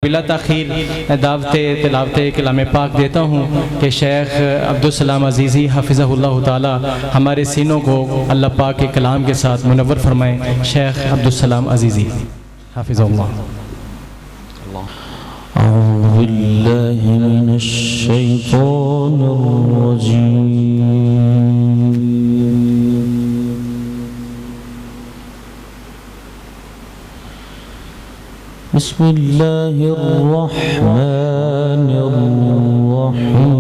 बिला ताखीर दावत तिलावत कलाम पाक देता हूँ कि शेख अब्दुल सलाम अजीज़ी हाफिज़हुल्लाह ताला हमारे सीनों को अल्लाह पाक के कलाम के साथ मुनव्वर फरमाएँ। शेख अब्दुल सलाम अजीज़ी हाफिज़हुल्लाह। أعوذ بالله من الشيطان الرجيم بسم الله الرحمن الرحيم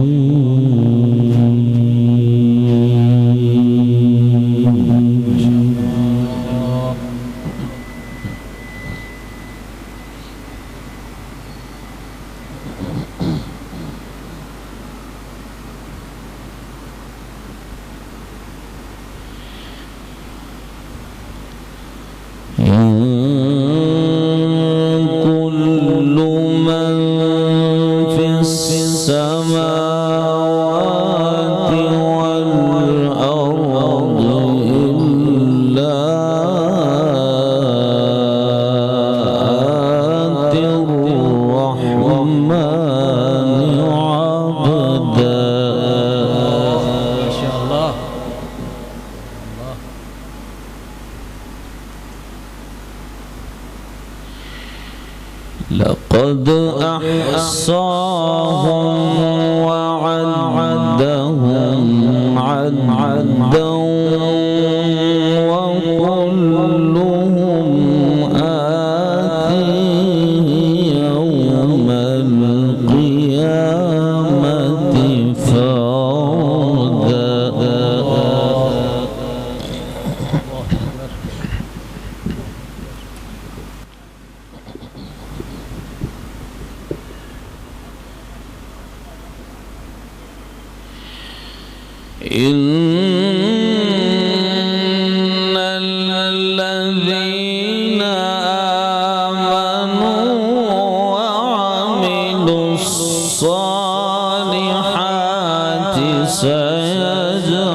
لقد أحصاهم وعدهم عدا وكلهم آتيه يوم القيامة فردا إن الذين آمنوا وعملوا الصالحات سيجعل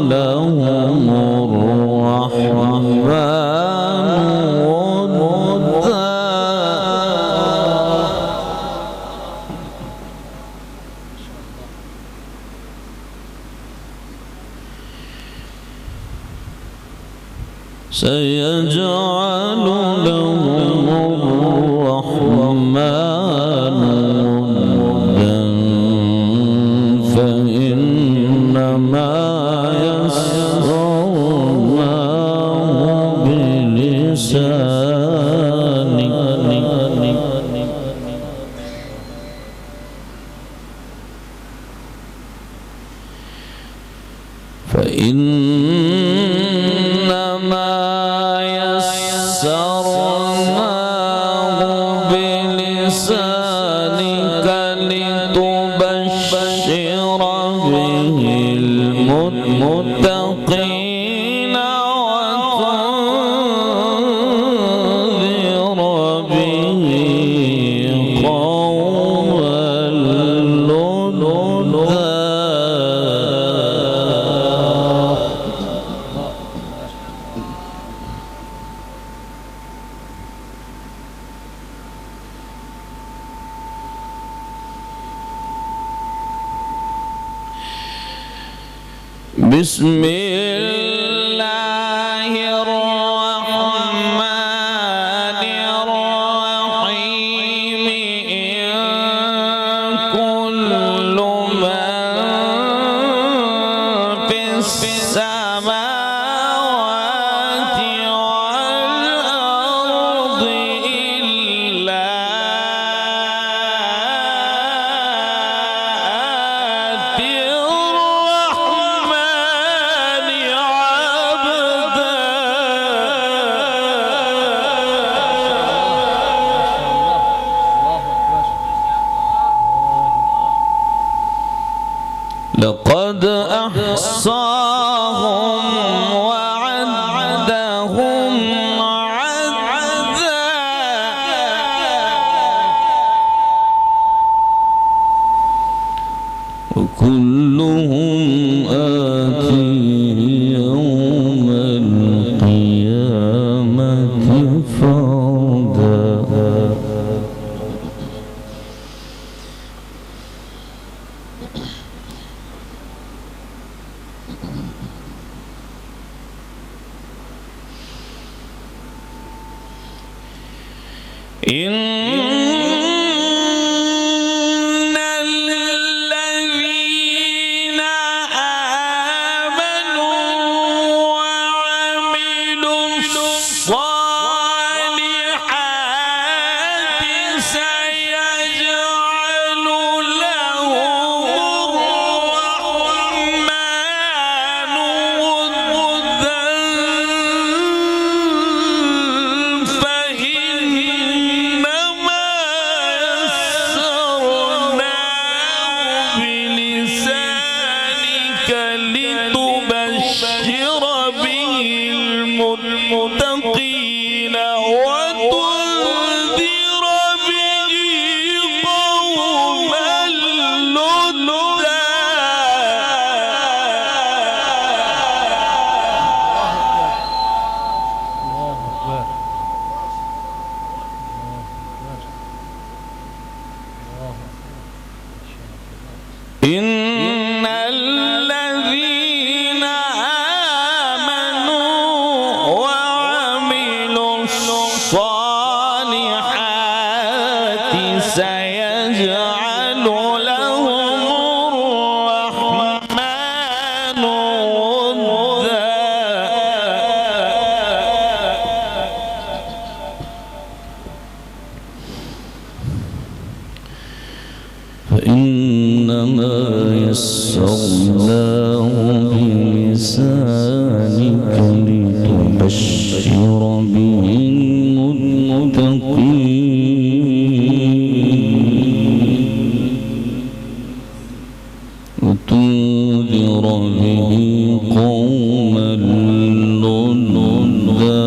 لهم الرحمن ودا سيجعل لهم الرحمن ودا فإنما يسرناه بلسانك فإنما يسرناه بلسانك لتبشر به المتقين وتنذر به قوما لدا بسم الله الرحمن الرحيم إن كل من في السماوات والأرض إلا آتي الرحمن عبدا لقد أحصاهم وعدهم عدا وكلهم آتيه يوم القيامة فردا إن الذين آمنوا وعملوا الصالحات سيجعل لهم الرحمن ودا فإنما يسرناه بلسانك لتبشر به المتقين وتنذر به قوما لدا. إن الذين آمنوا وعملوا الصالحات سيجعل لهم الرحمن ودا. فإنما يسرناه بلسانك لتبشر به المتقين وتنذر به قوما لدا.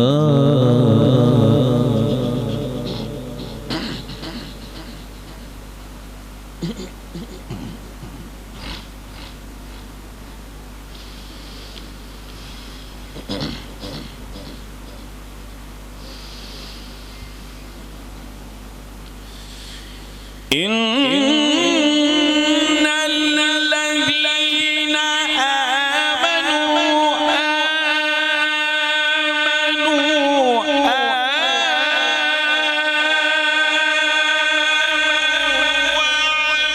إن الذين آمنوا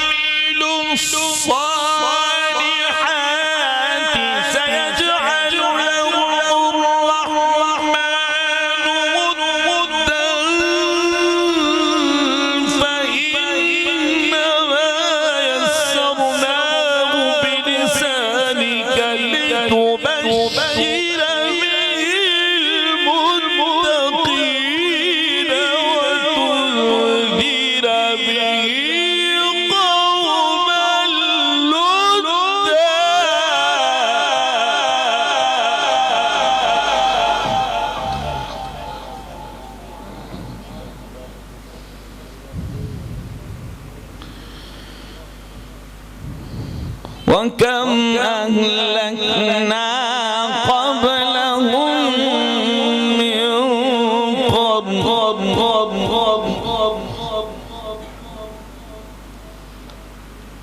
وعملوا الصالحات سيجعل لهم الرحمن ودا فإنما يسرناه بلسانك لتبشر به المتقين وتنذر به قوما لدا. وكم أهلكنا قبلهم من قرن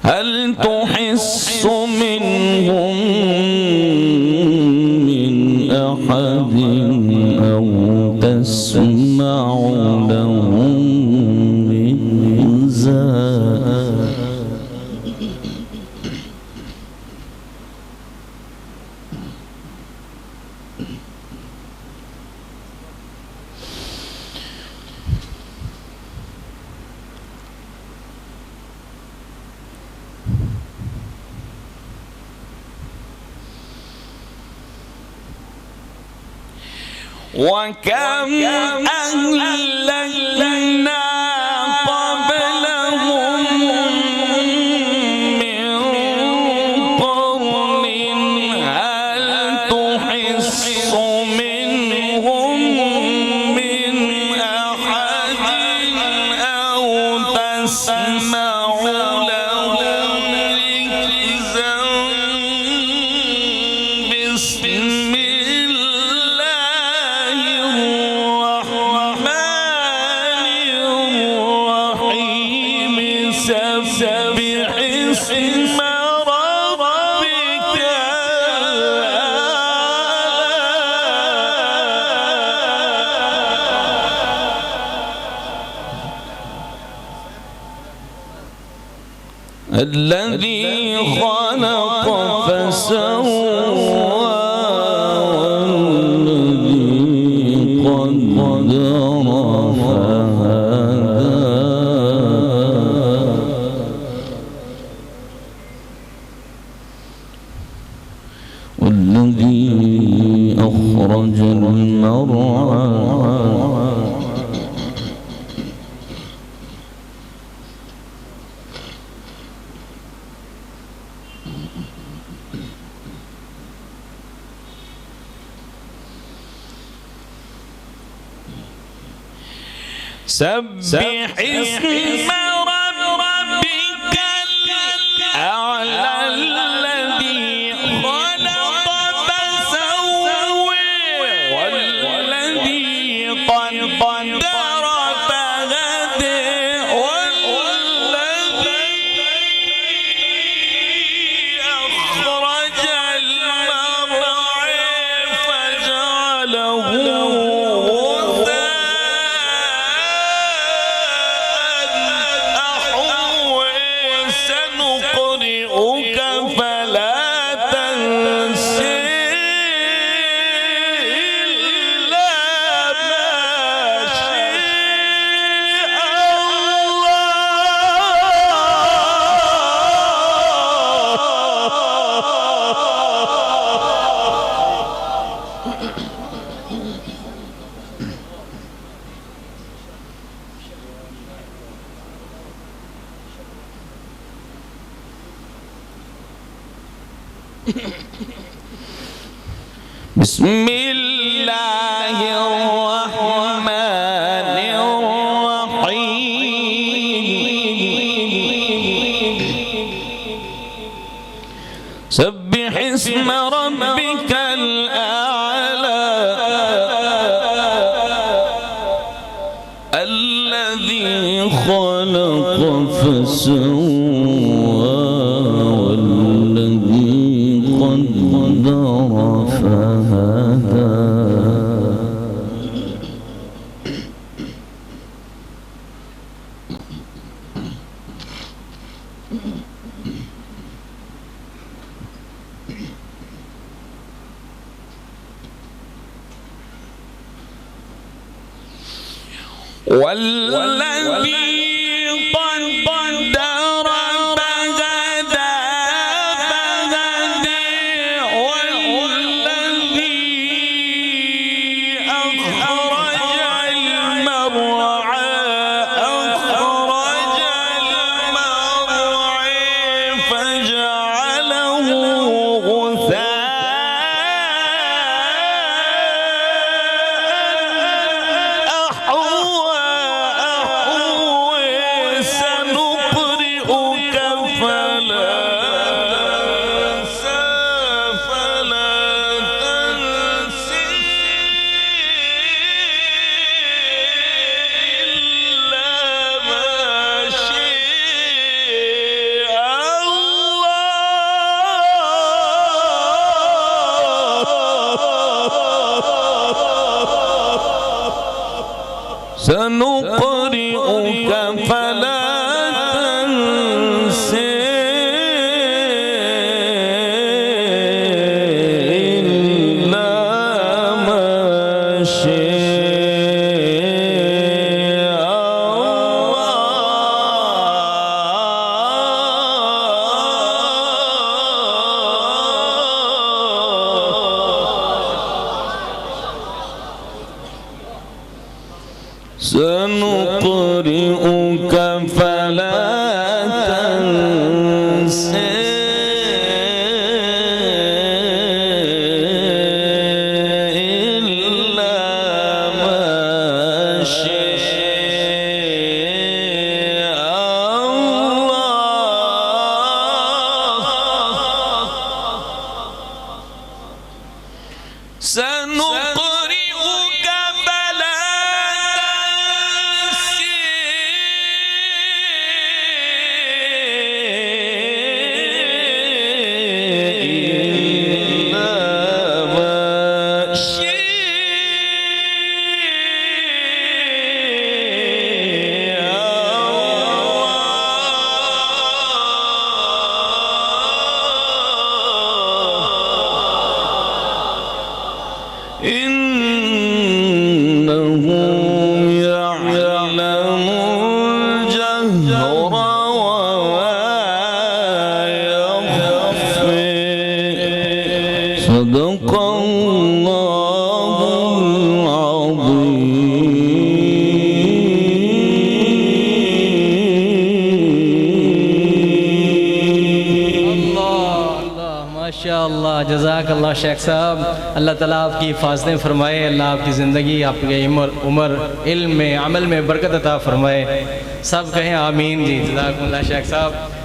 هل تحس منهم من أحد أو تسمع لهم ركزا. وكم أهلكنا قبلهم من قرن هل تحس منهم من أحد أو تسمع لهم ركزا. بسم الله الرحمن الذي خلق فسوى والذي قدر فهدى والذي أخرج المرعى سبح اسم ربك الأعلى الذي خلق فسوى والذي قدر فهدى والذي أخرج المرعى فجعله بسم الله الرحمن الرحيم سبح اسم ربك الأعلى الذي خلق فسوى والذي قدر فهدى والذي قدر فهدى والذي أخرج المرعى فجعله سنقرئك فلا تنسى إلا ما شاء سنقرئك فلا تنسى إلا ما شاء الله سنقرئك فلا जज़ाकल्लाह शेख साहब, अल्लाह ताला आपकी हिफाजतें फरमाए, अल्लाह आपकी ज़िंदगी, आपके उम्र इल्म में, अमल में बरकत अता फरमाए। सब कहें आमीन जी। जज़ाकल्लाह शेख साहब।